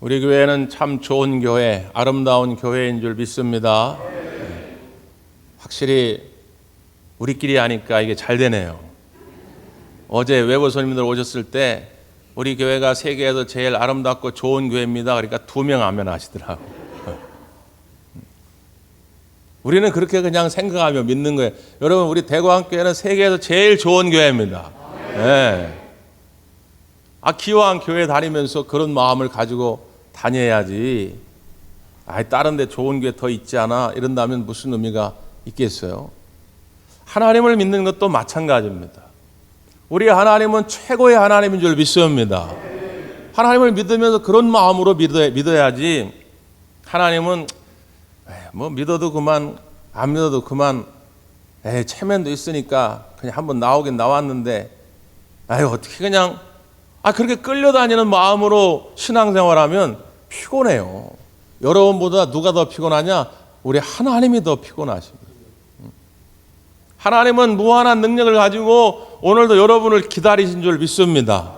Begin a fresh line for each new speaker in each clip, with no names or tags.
우리 교회는 참 좋은 교회, 아름다운 교회인 줄 믿습니다. 확실히 우리끼리 하니까 이게 잘 되네요. 어제 외부 손님들 오셨을 때 우리 교회가 세계에서 제일 아름답고 좋은 교회입니다. 그러니까 2명 아멘하시더라고. 우리는 그렇게 그냥 생각하며 믿는 거예요. 여러분, 우리 대구한교회는 세계에서 제일 좋은 교회입니다. 네. 기왕 교회 다니면서 그런 마음을 가지고 다녀야지. 다른 데 좋은 교회 더 있지 않아? 이런다면 무슨 의미가 있겠어요? 하나님을 믿는 것도 마찬가지입니다. 우리 하나님은 최고의 하나님인 줄 믿습니다. 하나님을 믿으면서 그런 마음으로 믿어야지. 하나님은 믿어도 그만, 안 믿어도 그만, 체면도 있으니까 그냥 한번 나오긴 나왔는데, 어떻게 그냥 그렇게 끌려다니는 마음으로 신앙생활하면 피곤해요. 여러분보다 누가 더 피곤하냐? 우리 하나님이 더 피곤하십니다. 하나님은 무한한 능력을 가지고 오늘도 여러분을 기다리신 줄 믿습니다.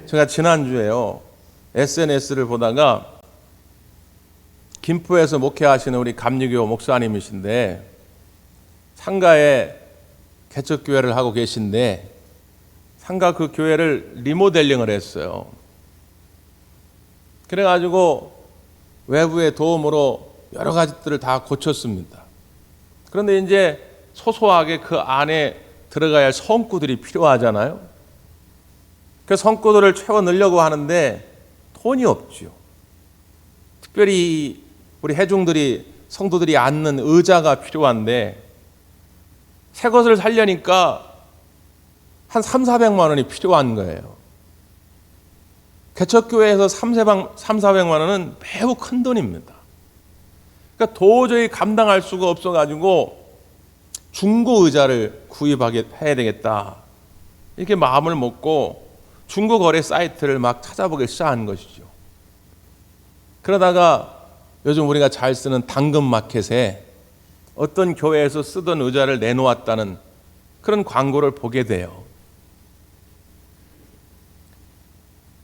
제가 지난주에요, SNS를 보다가 김포에서 목회하시는 우리 감리교 목사님이신데 상가에 개척교회를 하고 계신데 상가 그 교회를 리모델링을 했어요. 그래가지고 외부의 도움으로 여러 가지들을 다 고쳤습니다. 그런데 이제 소소하게 그 안에 들어가야 할 성구들이 필요하잖아요. 그 성구들을 채워 넣으려고 하는데 돈이 없죠. 특별히 우리 회중들이, 성도들이 앉는 의자가 필요한데 새 것을 살려니까 한 300~400만 원이 필요한 거예요. 개척교회에서 300~400만 원은 매우 큰 돈입니다. 그러니까 도저히 감당할 수가 없어가지고 중고 의자를 구입해야 되겠다, 이렇게 마음을 먹고 중고 거래 사이트를 막 찾아보기 시작한 것이죠. 그러다가 요즘 우리가 잘 쓰는 당근마켓에 어떤 교회에서 쓰던 의자를 내놓았다는 그런 광고를 보게 돼요.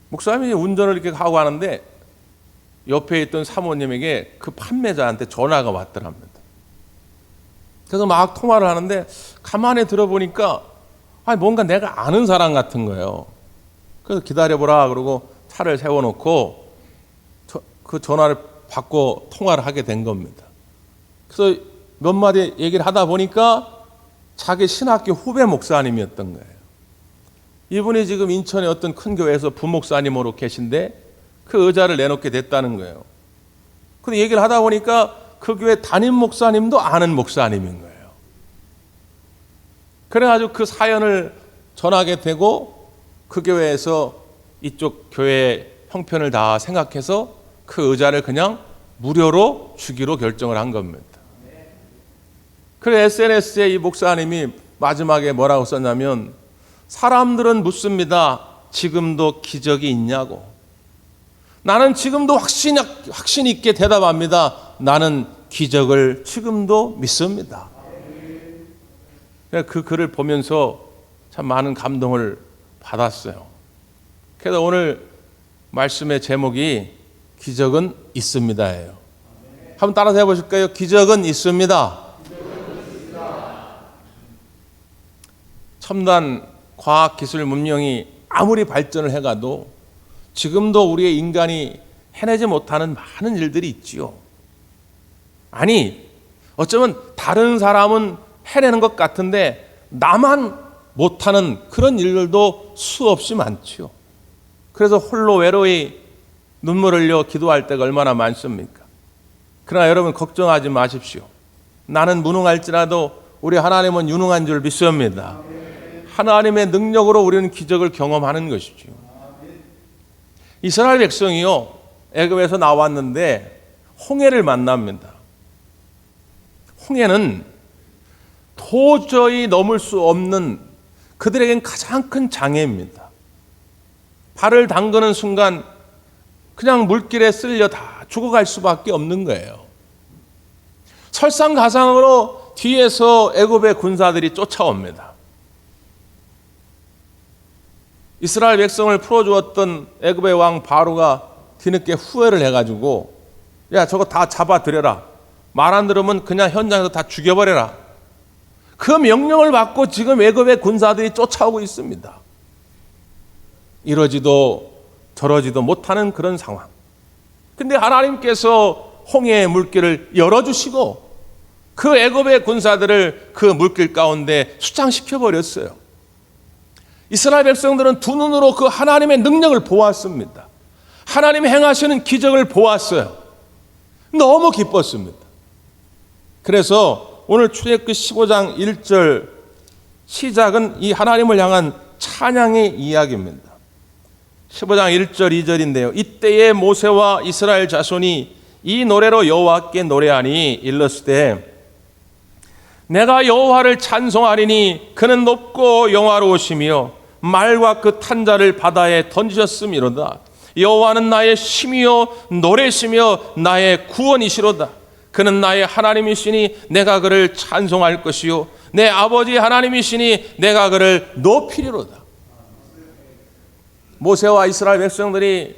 목사님이 운전을 이렇게 하고 하는데 옆에 있던 사모님에게 그 판매자한테 전화가 왔더랍니다. 그래서 막 통화를 하는데 가만히 들어보니까 뭔가 내가 아는 사람 같은 거예요. 그래서 기다려보라 그러고 차를 세워놓고 그 전화를 받고 통화를 하게 된 겁니다. 그래서 몇 마디 얘기를 하다 보니까 자기 신학교 후배 목사님이었던 거예요. 이분이 지금 인천의 어떤 큰 교회에서 부목사님으로 계신데 그 의자를 내놓게 됐다는 거예요. 근데 얘기를 하다 보니까 그 교회 담임 목사님도 아는 목사님인 거예요. 그래가지고 그 사연을 전하게 되고 그 교회에서 이쪽 교회 형편을 다 생각해서 그 의자를 그냥 무료로 주기로 결정을 한 겁니다. 그래서 SNS에 이 목사님이 마지막에 뭐라고 썼냐면, 사람들은 묻습니다. 지금도 기적이 있냐고. 나는 지금도 확신 있게 대답합니다. 나는 기적을 지금도 믿습니다. 그 글을 보면서 참 많은 감동을 받았어요. 그래서 오늘 말씀의 제목이 기적은 있습니다예요. 한번 따라서 해보실까요? 기적은 있습니다. 첨단 과학 기술 문명이 아무리 발전을 해가도 지금도 우리의 인간이 해내지 못하는 많은 일들이 있지요. 어쩌면 다른 사람은 해내는 것 같은데 나만 못하는 그런 일들도 수없이 많지요. 그래서 홀로 외로이 눈물 흘려 기도할 때가 얼마나 많습니까? 그러나 여러분, 걱정하지 마십시오. 나는 무능할지라도 우리 하나님은 유능한 줄 믿습니다. 하나님의 능력으로 우리는 기적을 경험하는 것이죠. 이스라엘 백성이요, 애굽에서 나왔는데 홍해를 만납니다. 홍해는 도저히 넘을 수 없는 그들에겐 가장 큰 장애입니다. 발을 담그는 순간 그냥 물길에 쓸려 다 죽어갈 수밖에 없는 거예요. 설상가상으로 뒤에서 애굽의 군사들이 쫓아옵니다. 이스라엘 백성을 풀어주었던 애굽의 왕 바로가 뒤늦게 후회를 해가지고 야 저거 다 잡아들여라. 말 안 들으면 그냥 현장에서 다 죽여버려라. 그 명령을 받고 지금 애굽의 군사들이 쫓아오고 있습니다. 이러지도 저러지도 못하는 그런 상황. 근데 하나님께서 홍해의 물길을 열어주시고 그 애굽의 군사들을 그 물길 가운데 수장시켜 버렸어요. 이스라엘 백성들은 두 눈으로 그 하나님의 능력을 보았습니다. 하나님이 행하시는 기적을 보았어요. 너무 기뻤습니다. 그래서 오늘 출애굽기 15장 1절 시작은 이 하나님을 향한 찬양의 이야기입니다. 15장 1절 2절인데요. 이때에 모세와 이스라엘 자손이 이 노래로 여호와께 노래하니 일렀으되 내가 여호와를 찬송하리니 그는 높고 영화로우시며 말과 그 탄자를 바다에 던지셨음이로다. 여호와는 나의 힘이요 노래시며 나의 구원이시로다. 그는 나의 하나님이시니 내가 그를 찬송할 것이요 내 아버지 하나님이시니 내가 그를 높이리로다. 모세와 이스라엘 백성들이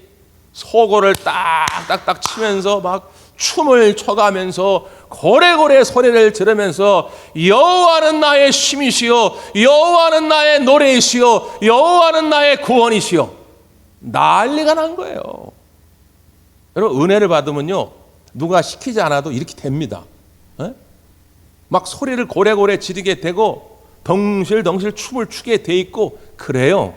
소고를 딱딱딱 치면서 막 춤을 춰가면서 고래고래 소리를 지르면서 여호와는 나의 힘이시요 여호와는 나의 노래이시요 여호와는 나의 구원이시요 난리가 난 거예요. 여러분 은혜를 받으면요 누가 시키지 않아도 이렇게 됩니다. 에? 막 소리를 고래고래 지르게 되고 덩실덩실 춤을 추게 돼 있고 그래요.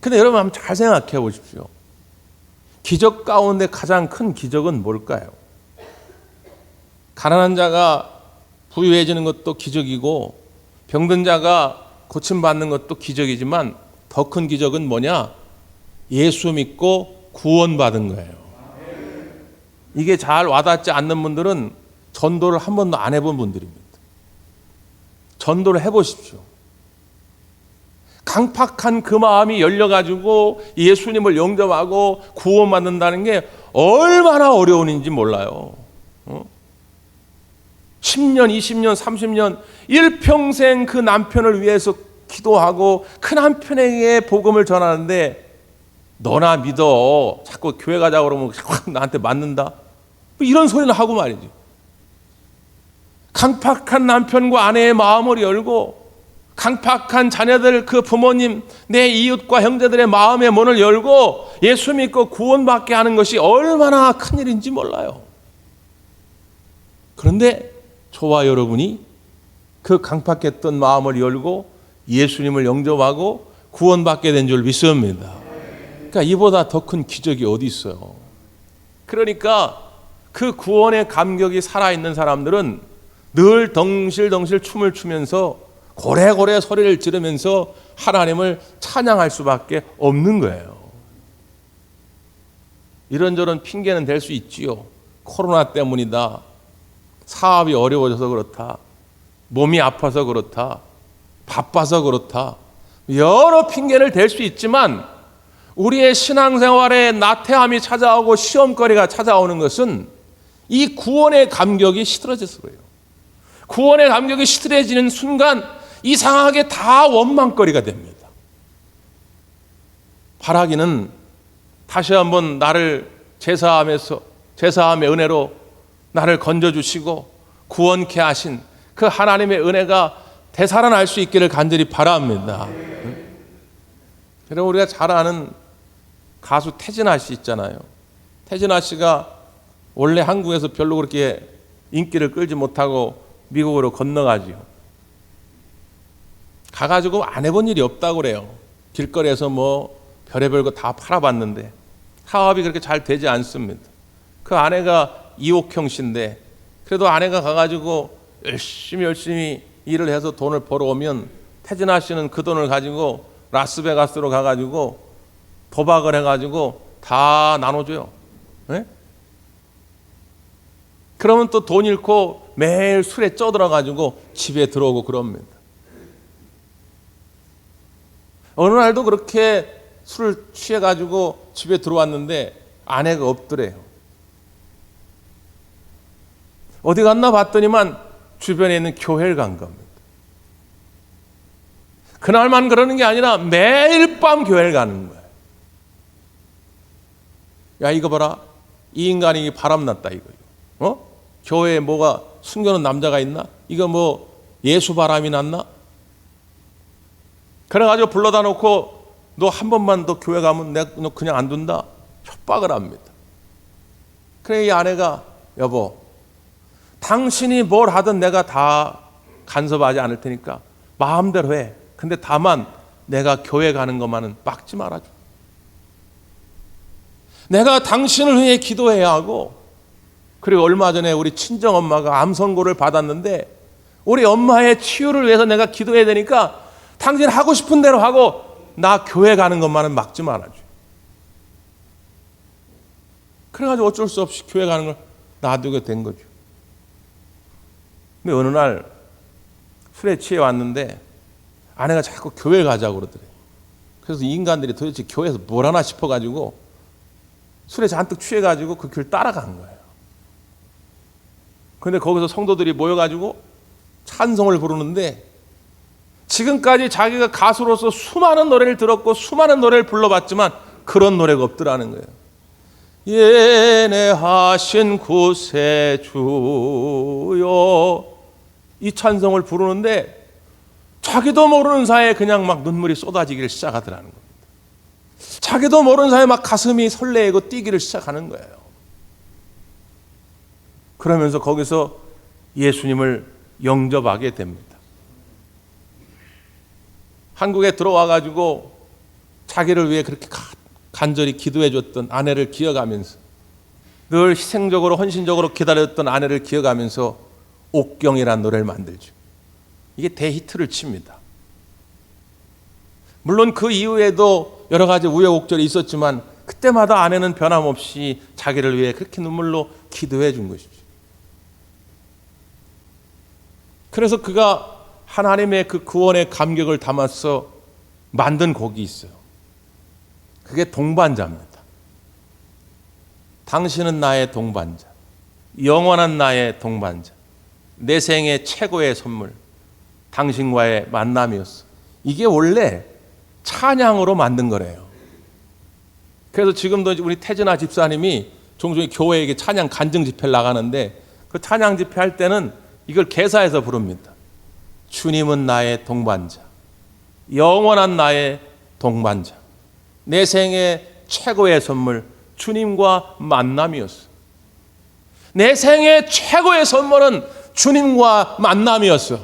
근데 여러분 한번 잘 생각해 보십시오. 기적 가운데 가장 큰 기적은 뭘까요? 가난한 자가 부유해지는 것도 기적이고 병든 자가 고침받는 것도 기적이지만 더 큰 기적은 뭐냐? 예수 믿고 구원받은 거예요. 이게 잘 와닿지 않는 분들은 전도를 한 번도 안 해본 분들입니다. 전도를 해보십시오. 강팍한 그 마음이 열려가지고 예수님을 영접하고 구원받는다는 게 얼마나 어려운 일인지 몰라요. 10년, 20년, 30년 일평생 그 남편을 위해서 기도하고 그 남편에게 복음을 전하는데 너나 믿어. 자꾸 교회 가자고 그러면 나한테 맞는다. 이런 소리를 하고 말이죠. 강팍한 남편과 아내의 마음을 열고 강팍한 자녀들 그 부모님 내 이웃과 형제들의 마음의 문을 열고 예수 믿고 구원받게 하는 것이 얼마나 큰 일인지 몰라요. 그런데 저와 여러분이 그 강팍했던 마음을 열고 예수님을 영접하고 구원받게 된 줄 믿습니다. 그러니까 이보다 더 큰 기적이 어디 있어요. 그러니까 그 구원의 감격이 살아있는 사람들은 늘 덩실덩실 춤을 추면서 고래고래 소리를 지르면서 하나님을 찬양할 수밖에 없는 거예요. 이런저런 핑계는 될 수 있지요. 코로나 때문이다. 사업이 어려워져서 그렇다. 몸이 아파서 그렇다. 바빠서 그렇다. 여러 핑계를 댈 수 있지만 우리의 신앙생활에 나태함이 찾아오고 시험거리가 찾아오는 것은 이 구원의 감격이 시들어져서 그래요. 구원의 감격이 시들어지는 순간 이상하게 다 원망거리가 됩니다. 바라기는 다시 한번 나를 제사함의 은혜로 나를 건져주시고 구원케 하신 그 하나님의 은혜가 되살아날 수 있기를 간절히 바랍니다. 여러분 우리가 잘 아는 가수 태진아 씨 있잖아요. 태진아 씨가 원래 한국에서 별로 그렇게 인기를 끌지 못하고 미국으로 건너가지요. 가가지고 안 해본 일이 없다고 그래요. 길거리에서 뭐 별의별 거 다 팔아봤는데 사업이 그렇게 잘 되지 않습니다. 그 아내가 이옥형 씨인데 그래도 아내가 가가지고 열심히 일을 해서 돈을 벌어오면 태진아 씨는 그 돈을 가지고 라스베가스로 가가지고 도박을 해가지고 다 나눠줘요. 네? 그러면 또 돈 잃고 매일 술에 쪄들어가지고 집에 들어오고 그럽니다. 어느 날도 그렇게 술을 취해가지고 집에 들어왔는데 아내가 없더래요. 어디 갔나 봤더니만 주변에 있는 교회를 간 겁니다. 그날만 그러는 게 아니라 매일 밤 교회를 가는 거예요. 야, 이거 봐라. 이 인간이 바람났다 이거요. 교회에 뭐가 숨겨놓은 남자가 있나? 이거 뭐 예수 바람이 났나? 그래가지고 불러다 놓고 너 한 번만 더 교회 가면 내가 너 그냥 안 둔다. 협박을 합니다. 그래 이 아내가 여보, 당신이 뭘 하든 내가 다 간섭하지 않을 테니까 마음대로 해. 근데 다만 내가 교회 가는 것만은 막지 말아줘. 내가 당신을 위해 기도해야 하고, 그리고 얼마 전에 우리 친정엄마가 암 선고를 받았는데 우리 엄마의 치유를 위해서 내가 기도해야 되니까 당신 하고 싶은 대로 하고 나 교회 가는 것만은 막지 말아줘. 그래가지고 어쩔 수 없이 교회 가는 걸 놔두게 된 거죠. 근데 어느 날 술에 취해 왔는데 아내가 자꾸 교회 가자고 그러더래요. 그래서 이 인간들이 도대체 교회에서 뭘 하나 싶어가지고 술에 잔뜩 취해가지고 그 길 따라간 거예요. 그런데 거기서 성도들이 모여가지고 찬송을 부르는데 지금까지 자기가 가수로서 수많은 노래를 들었고 수많은 노래를 불러봤지만 그런 노래가 없더라는 거예요. 예내하신 구세주요, 이 찬송을 부르는데 자기도 모르는 사이에 그냥 막 눈물이 쏟아지기를 시작하더라는 겁니다. 자기도 모르는 사이에 막 가슴이 설레고 뛰기를 시작하는 거예요. 그러면서 거기서 예수님을 영접하게 됩니다. 한국에 들어와 가지고 자기를 위해 그렇게 간절히 기도해 줬던 아내를 기억하면서, 늘 희생적으로 헌신적으로 기다렸던 아내를 기억하면서 옥경이라는 노래를 만들죠. 이게 대히트를 칩니다. 물론 그 이후에도 여러 가지 우여곡절이 있었지만 그때마다 아내는 변함없이 자기를 위해 그렇게 눈물로 기도해 준 것이죠. 그래서 그가 하나님의 그 구원의 감격을 담아서 만든 곡이 있어요. 그게 동반자입니다. 당신은 나의 동반자, 영원한 나의 동반자, 내 생의 최고의 선물, 당신과의 만남이었어. 이게 원래 찬양으로 만든 거래요. 그래서 지금도 우리 태진아 집사님이 종종 교회에 찬양 간증 집회를 나가는데 그 찬양 집회 할 때는 이걸 개사해서 부릅니다. 주님은 나의 동반자, 영원한 나의 동반자, 내 생의 최고의 선물, 주님과 만남이었어. 내 생의 최고의 선물은 주님과 만남이었어.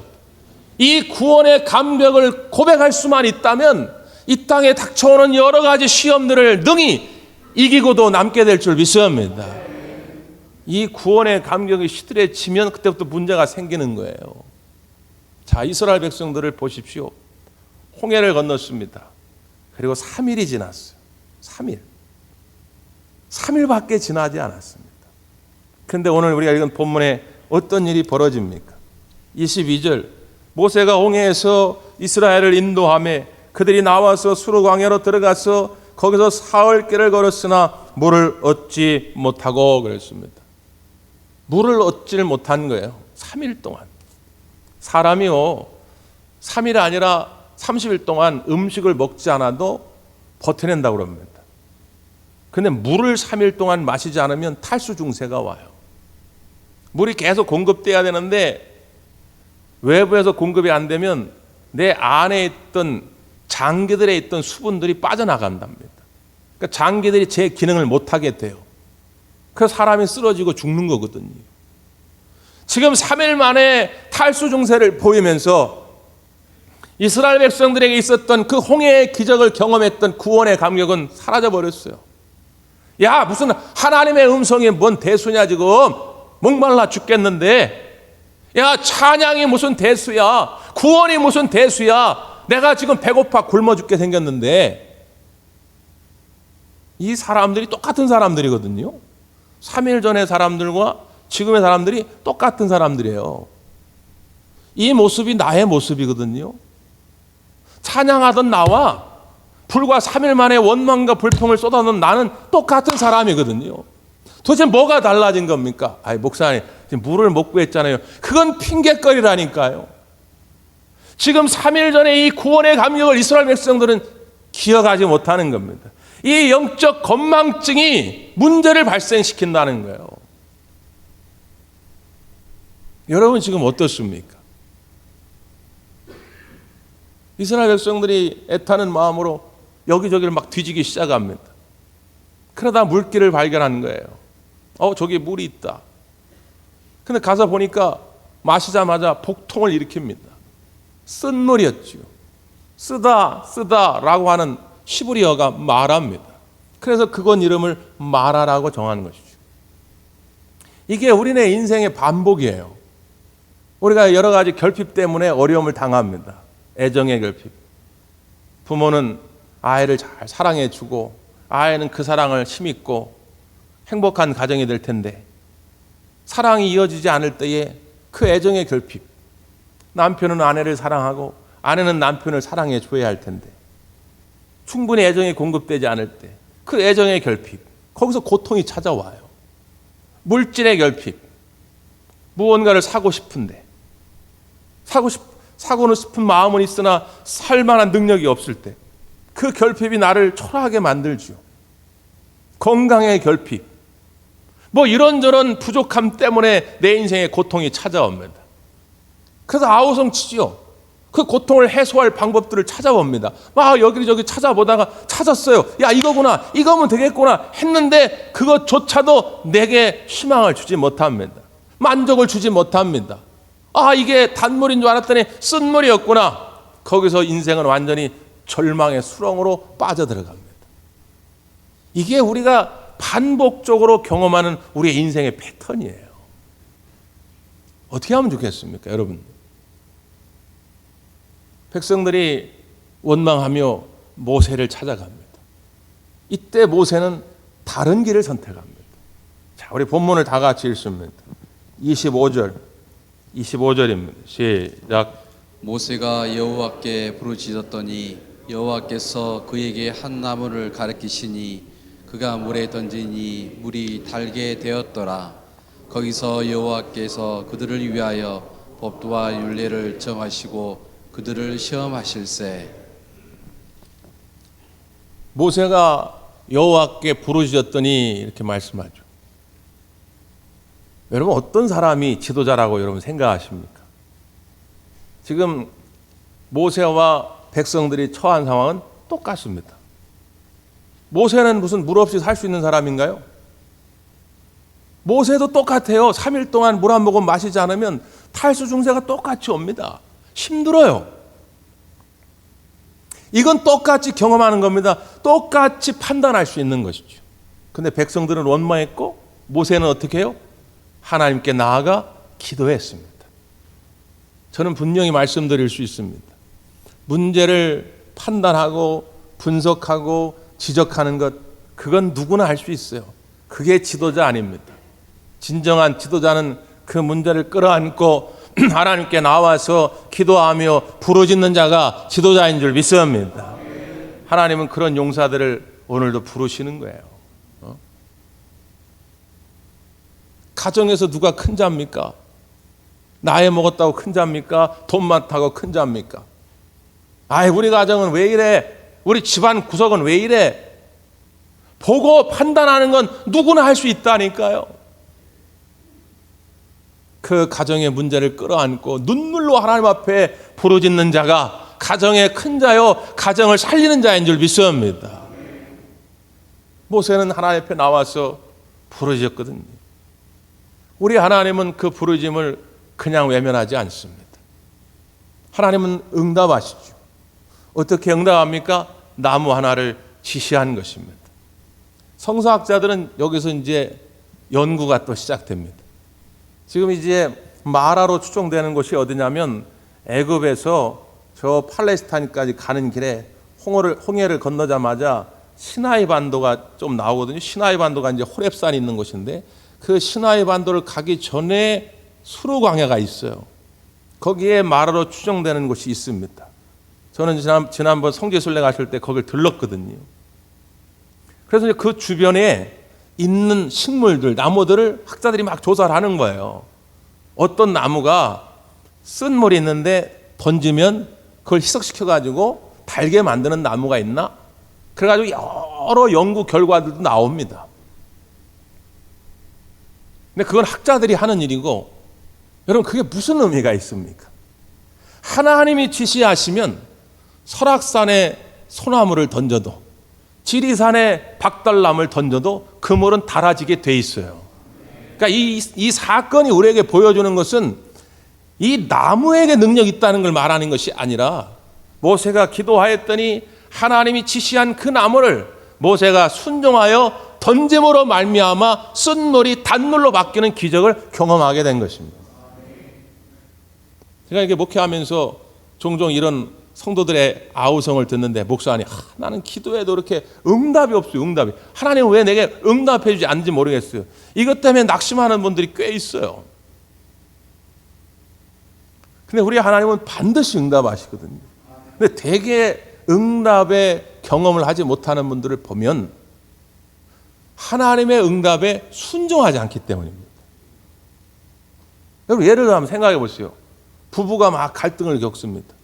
이 구원의 감격을 고백할 수만 있다면 이 땅에 닥쳐오는 여러 가지 시험들을 능히 이기고도 남게 될 줄 믿습니다. 이 구원의 감격이 시들해지면 그때부터 문제가 생기는 거예요. 자, 이스라엘 백성들을 보십시오. 홍해를 건넜습니다. 그리고 3일이 지났어요. 3일밖에 지나지 않았습니다. 그런데 오늘 우리가 읽은 본문에 어떤 일이 벌어집니까? 22절, 모세가 홍해에서 이스라엘을 인도하며 그들이 나와서 수르 광야로 들어가서 거기서 사흘길을 걸었으나 물을 얻지 못하고 그랬습니다. 물을 얻지를 못한 거예요. 3일 동안. 사람이요, 3일 아니라 30일 동안 음식을 먹지 않아도 버텨낸다고 그럽니다. 근데 물을 3일 동안 마시지 않으면 탈수 증세가 와요. 물이 계속 공급돼야 되는데 외부에서 공급이 안 되면 내 안에 있던 장기들에 있던 수분들이 빠져나간답니다. 그러니까 장기들이 제 기능을 못하게 돼요. 그래서 사람이 쓰러지고 죽는 거거든요. 지금 3일 만에 탈수 증세를 보이면서 이스라엘 백성들에게 있었던 그 홍해의 기적을 경험했던 구원의 감격은 사라져 버렸어요. 야, 무슨 하나님의 음성이 뭔 대수냐, 지금 목말라 죽겠는데. 야, 찬양이 무슨 대수야, 구원이 무슨 대수야, 내가 지금 배고파 굶어 죽게 생겼는데. 이 사람들이 똑같은 사람들이거든요. 3일 전의 사람들과 지금의 사람들이 똑같은 사람들이에요. 이 모습이 나의 모습이거든요. 찬양하던 나와 불과 3일 만에 원망과 불평을 쏟아놓은 나는 똑같은 사람이거든요. 도대체 뭐가 달라진 겁니까? 아이, 목사님, 지금 물을 못 구했잖아요. 그건 핑계거리라니까요. 지금 3일 전에 이 구원의 감격을 이스라엘 백성들은 기억하지 못하는 겁니다. 이 영적 건망증이 문제를 발생시킨다는 거예요. 여러분 지금 어떻습니까? 이스라엘 백성들이 애타는 마음으로 여기저기를 막 뒤지기 시작합니다. 그러다 물길을 발견한 거예요. 저기 물이 있다. 근데 가서 보니까 마시자마자 복통을 일으킵니다. 쓴 물이었죠. 쓰다라고 하는 시브리어가 마라입니다. 그래서 그건 이름을 마라라고 정한 것이죠. 이게 우리네 인생의 반복이에요. 우리가 여러 가지 결핍 때문에 어려움을 당합니다. 애정의 결핍. 부모는 아이를 잘 사랑해주고 아이는 그 사랑을 힘입고 행복한 가정이 될 텐데 사랑이 이어지지 않을 때에 그 애정의 결핍. 남편은 아내를 사랑하고 아내는 남편을 사랑해 줘야 할 텐데 충분히 애정이 공급되지 않을 때 그 애정의 결핍. 거기서 고통이 찾아와요. 물질의 결핍. 무언가를 사고 싶은데 사고는 싶은 마음은 있으나 살 만한 능력이 없을 때 그 결핍이 나를 초라하게 만들죠. 건강의 결핍. 이런저런 부족함 때문에 내 인생에 고통이 찾아옵니다. 그래서 아우성치지요. 그 고통을 해소할 방법들을 찾아봅니다. 막 여기저기 찾아보다가 찾았어요. 야, 이거구나. 이거면 되겠구나 했는데 그것조차도 내게 희망을 주지 못합니다. 만족을 주지 못합니다. 이게 단물인 줄 알았더니 쓴물이었구나. 거기서 인생은 완전히 절망의 수렁으로 빠져들어갑니다. 이게 우리가 반복적으로 경험하는 우리의 인생의 패턴이에요. 어떻게 하면 좋겠습니까, 여러분? 백성들이 원망하며 모세를 찾아갑니다. 이때 모세는 다른 길을 선택합니다. 자, 우리 본문을 다 같이 읽습니다. 25절입니다. 시작.
모세가 여호와께 부르짖었더니 여호와께서 그에게 한 나무를 가리키시니 그가 물에 던지니 물이 달게 되었더라. 거기서 여호와께서 그들을 위하여 법도와 율례를 정하시고 그들을 시험하실세.
모세가 여호와께 부르짖었더니 이렇게 말씀하죠. 여러분 어떤 사람이 지도자라고 여러분 생각하십니까? 지금 모세와 백성들이 처한 상황은 똑같습니다. 모세는 무슨 물 없이 살 수 있는 사람인가요? 모세도 똑같아요. 3일 동안 물 한 모금 마시지 않으면 탈수 증세가 똑같이 옵니다. 힘들어요. 이건 똑같이 경험하는 겁니다. 똑같이 판단할 수 있는 것이죠. 근데 백성들은 원망했고 모세는 어떻게 해요? 하나님께 나아가 기도했습니다. 저는 분명히 말씀드릴 수 있습니다. 문제를 판단하고 분석하고 지적하는 것, 그건 누구나 할 수 있어요. 그게 지도자 아닙니다. 진정한 지도자는 그 문제를 끌어안고 하나님께 나와서 기도하며 부르짖는 자가 지도자인 줄 믿습니다. 하나님은 그런 용사들을 오늘도 부르시는 거예요. 가정에서 누가 큰 자입니까? 나이 먹었다고 큰 자입니까? 돈 많다고 큰 자입니까? 우리 가정은 왜 이래? 우리 집안 구석은 왜 이래? 보고 판단하는 건 누구나 할 수 있다니까요. 그 가정의 문제를 끌어안고 눈물로 하나님 앞에 부르짖는 자가 가정의 큰 자요, 가정을 살리는 자인 줄 믿습니다. 모세는 하나님 앞에 나와서 부르짖었거든요. 우리 하나님은 그 부르짖음을 그냥 외면하지 않습니다. 하나님은 응답하시죠. 어떻게 응답합니까? 나무 하나를 지시한 것입니다. 성서학자들은 여기서 이제 연구가 또 시작됩니다. 지금 이제 마라로 추정되는 곳이 어디냐면 애굽에서 저 팔레스타인까지 가는 길에 홍해를 건너자마자 시나이 반도가 좀 나오거든요. 시나이 반도가 이제 호렙산이 있는 곳인데 그 시나이 반도를 가기 전에 수르 광야가 있어요. 거기에 마라로 추정되는 곳이 있습니다. 저는 지난번 성지순례 가실 때 거길 들렀거든요. 그래서 그 주변에 있는 식물들, 나무들을 학자들이 막 조사를 하는 거예요. 어떤 나무가 쓴 물이 있는데 던지면 그걸 희석시켜가지고 달게 만드는 나무가 있나? 그래가지고 여러 연구 결과들도 나옵니다. 근데 그건 학자들이 하는 일이고, 여러분 그게 무슨 의미가 있습니까? 하나님이 지시하시면 설악산에 소나무를 던져도, 지리산에 박달나무를 던져도 그물은 닳아지게 돼 있어요. 그러니까 이 사건이 우리에게 보여주는 것은 이 나무에게 능력이 있다는 걸 말하는 것이 아니라, 모세가 기도하였더니 하나님이 지시한 그 나무를 모세가 순종하여 던짐으로 말미암아 쓴물이 단물로 바뀌는 기적을 경험하게 된 것입니다. 제가 이렇게 목회하면서 종종 이런 성도들의 아우성을 듣는데, 목사님, 나는 기도해도 이렇게 응답이 없어요. 응답이. 하나님은 왜 내게 응답해 주지 않는지 모르겠어요. 이것 때문에 낙심하는 분들이 꽤 있어요. 근데 우리 하나님은 반드시 응답하시거든요. 근데 대개 응답의 경험을 하지 못하는 분들을 보면 하나님의 응답에 순종하지 않기 때문입니다. 여러분, 예를 들어 한번 생각해 보세요. 부부가 막 갈등을 겪습니다.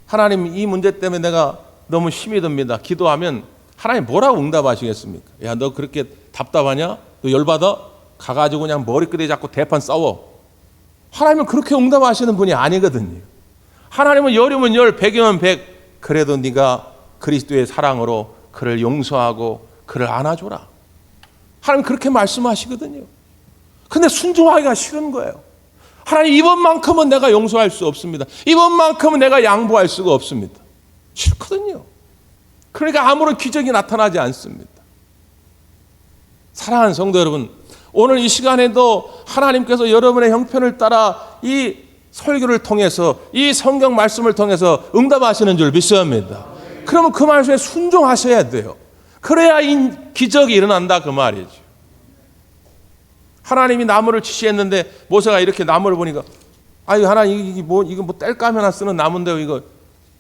하나님, 이 문제 때문에 내가 너무 힘이 듭니다. 기도하면 하나님 뭐라고 응답하시겠습니까? 야, 너 그렇게 답답하냐? 너 열받아? 가가지고 그냥 머리끄댕이 잡고 대판 싸워. 하나님은 그렇게 응답하시는 분이 아니거든요. 하나님은 열이면 열, 백이면 백. 그래도 네가 그리스도의 사랑으로 그를 용서하고 그를 안아줘라. 하나님 그렇게 말씀하시거든요. 근데 순종하기가 싫은 거예요. 하나님, 이번만큼은 내가 용서할 수 없습니다. 이번만큼은 내가 양보할 수가 없습니다. 싫거든요. 그러니까 아무런 기적이 나타나지 않습니다. 사랑하는 성도 여러분, 오늘 이 시간에도 하나님께서 여러분의 형편을 따라 이 설교를 통해서, 이 성경 말씀을 통해서 응답하시는 줄 믿습니다. 그러면 그 말씀에 순종하셔야 돼요. 그래야 이 기적이 일어난다, 그 말이죠. 하나님이 나무를 지시했는데 모세가 이렇게 나무를 보니까, 아니 하나님, 이거 뭐 땔감 하나 쓰는 나무인데요.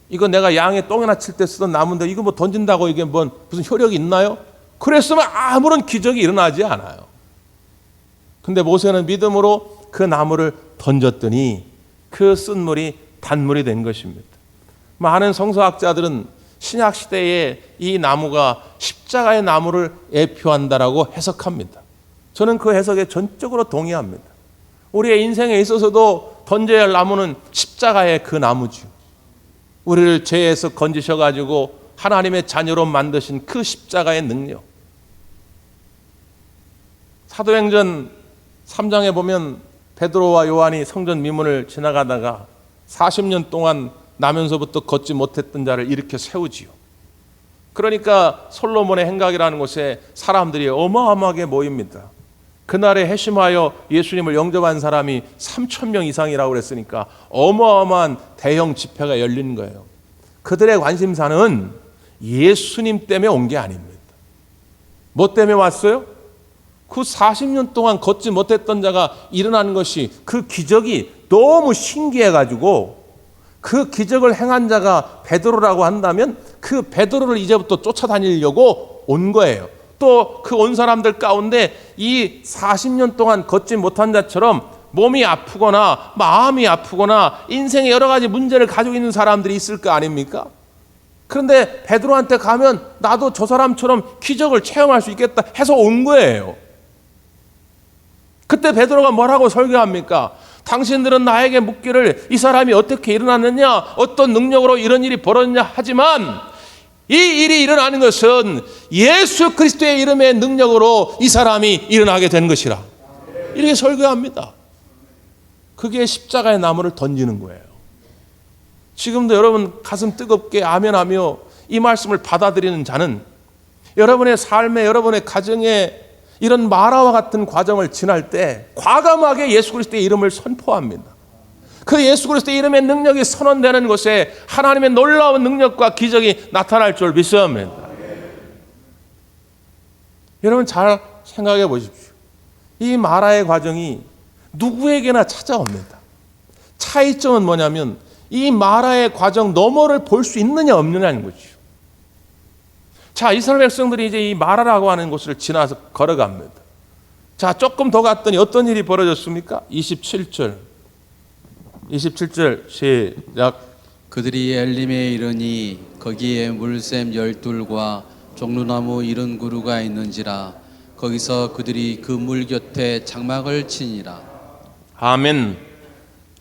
이거 내가 양의 똥에나 칠 때 쓰던 나무인데 이거 뭐 던진다고 이게 무슨 효력이 있나요? 그랬으면 아무런 기적이 일어나지 않아요. 근데 모세는 믿음으로 그 나무를 던졌더니 그 쓴물이 단물이 된 것입니다. 많은 성서학자들은 신약 시대에 이 나무가 십자가의 나무를 예표한다라고 해석합니다. 저는 그 해석에 전적으로 동의합니다. 우리의 인생에 있어서도 던져야 할 나무는 십자가의 그 나무죠. 우리를 죄에서 건지셔가지고 하나님의 자녀로 만드신 그 십자가의 능력. 사도행전 3장에 보면 베드로와 요한이 성전 미문을 지나가다가 40년 동안 나면서부터 걷지 못했던 자를 일으켜 세우지요. 그러니까 솔로몬의 행각이라는 곳에 사람들이 어마어마하게 모입니다. 그날에 회심하여 예수님을 영접한 사람이 3,000명 이상이라고 그랬으니까 어마어마한 대형 집회가 열린 거예요. 그들의 관심사는 예수님 때문에 온 게 아닙니다. 뭐 때문에 왔어요? 그 40년 동안 걷지 못했던 자가 일어나는 것이, 그 기적이 너무 신기해가지고 그 기적을 행한 자가 베드로라고 한다면 그 베드로를 이제부터 쫓아다니려고 온 거예요. 또 그 온 사람들 가운데 이 40년 동안 걷지 못한 자처럼 몸이 아프거나 마음이 아프거나 인생에 여러 가지 문제를 가지고 있는 사람들이 있을 거 아닙니까? 그런데 베드로한테 가면 나도 저 사람처럼 기적을 체험할 수 있겠다 해서 온 거예요. 그때 베드로가 뭐라고 설교합니까? 당신들은 나에게 묻기를 이 사람이 어떻게 일어났느냐, 어떤 능력으로 이런 일이 벌어졌냐 하지만 이 일이 일어나는 것은 예수 그리스도의 이름의 능력으로 이 사람이 일어나게 된 것이라, 이렇게 설교합니다. 그게 십자가의 나무를 던지는 거예요. 지금도 여러분 가슴 뜨겁게 아멘하며 이 말씀을 받아들이는 자는 여러분의 삶에, 여러분의 가정에 이런 마라와 같은 과정을 지날 때 과감하게 예수 그리스도의 이름을 선포합니다. 그 예수 그리스도의 이름의 능력이 선언되는 곳에 하나님의 놀라운 능력과 기적이 나타날 줄 믿습니다. 여러분 잘 생각해 보십시오. 이 마라의 과정이 누구에게나 찾아옵니다. 차이점은 뭐냐면 이 마라의 과정 너머를 볼 수 있느냐 없느냐는 거죠. 자, 이스라엘 백성들이 이제 이 마라라고 하는 곳을 지나서 걸어갑니다. 자, 조금 더 갔더니 어떤 일이 벌어졌습니까? 27절 시작.
그들이 엘림에 이르니 거기에 물샘 12과 종로나무 이른 구루가 있는지라 거기서 그들이 그 물 곁에 장막을 치니라.
아멘.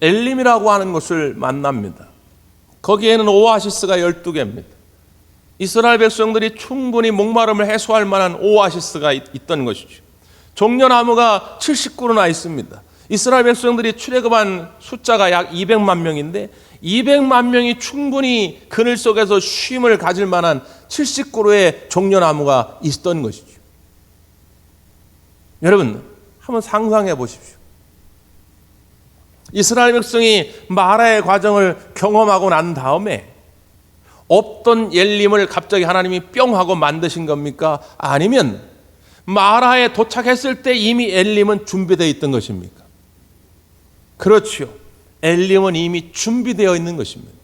엘림이라고 하는 곳을 만납니다. 거기에는 오아시스가 12개입니다. 이스라엘 백성들이 충분히 목마름을 해소할 만한 오아시스가 있던 것이죠. 종려나무가 70그루나 있습니다. 이스라엘 백성들이 출애굽한 숫자가 약 200만 명인데 200만 명이 충분히 그늘 속에서 쉼을 가질 만한 70그루의 종려나무가 있던 것이죠. 여러분, 한번 상상해 보십시오. 이스라엘 백성이 마라의 과정을 경험하고 난 다음에 없던 엘림을 갑자기 하나님이 뿅 하고 만드신 겁니까? 아니면 마라에 도착했을 때 이미 엘림은 준비되어 있던 것입니까? 그렇죠. 엘림은 이미 준비되어 있는 것입니다.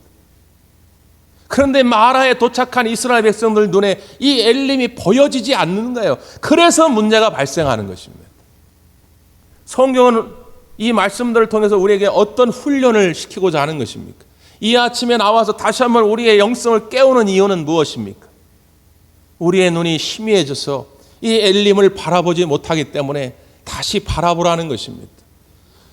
그런데 마라에 도착한 이스라엘 백성들 눈에 이 엘림이 보여지지 않는 거예요. 그래서 문제가 발생하는 것입니다. 성경은 이 말씀들을 통해서 우리에게 어떤 훈련을 시키고자 하는 것입니까? 이 아침에 나와서 다시 한번 우리의 영성을 깨우는 이유는 무엇입니까? 우리의 눈이 희미해져서 이 엘림을 바라보지 못하기 때문에 다시 바라보라는 것입니다.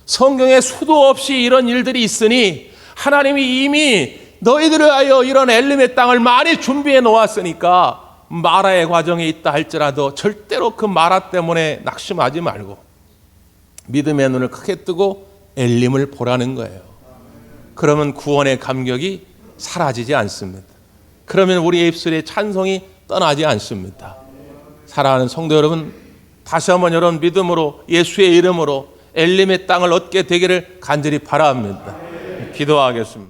성경에 수도 없이 이런 일들이 있으니 하나님이 이미 너희들을 하여 이런 엘림의 땅을 많이 준비해 놓았으니까 마라의 과정에 있다 할지라도 절대로 그 마라 때문에 낙심하지 말고 믿음의 눈을 크게 뜨고 엘림을 보라는 거예요. 그러면 구원의 감격이 사라지지 않습니다. 그러면 우리의 입술에 찬송이 떠나지 않습니다. 사랑하는 성도 여러분, 다시 한번 여러분 믿음으로 예수의 이름으로 엘림의 땅을 얻게 되기를 간절히 바랍니다. 기도하겠습니다.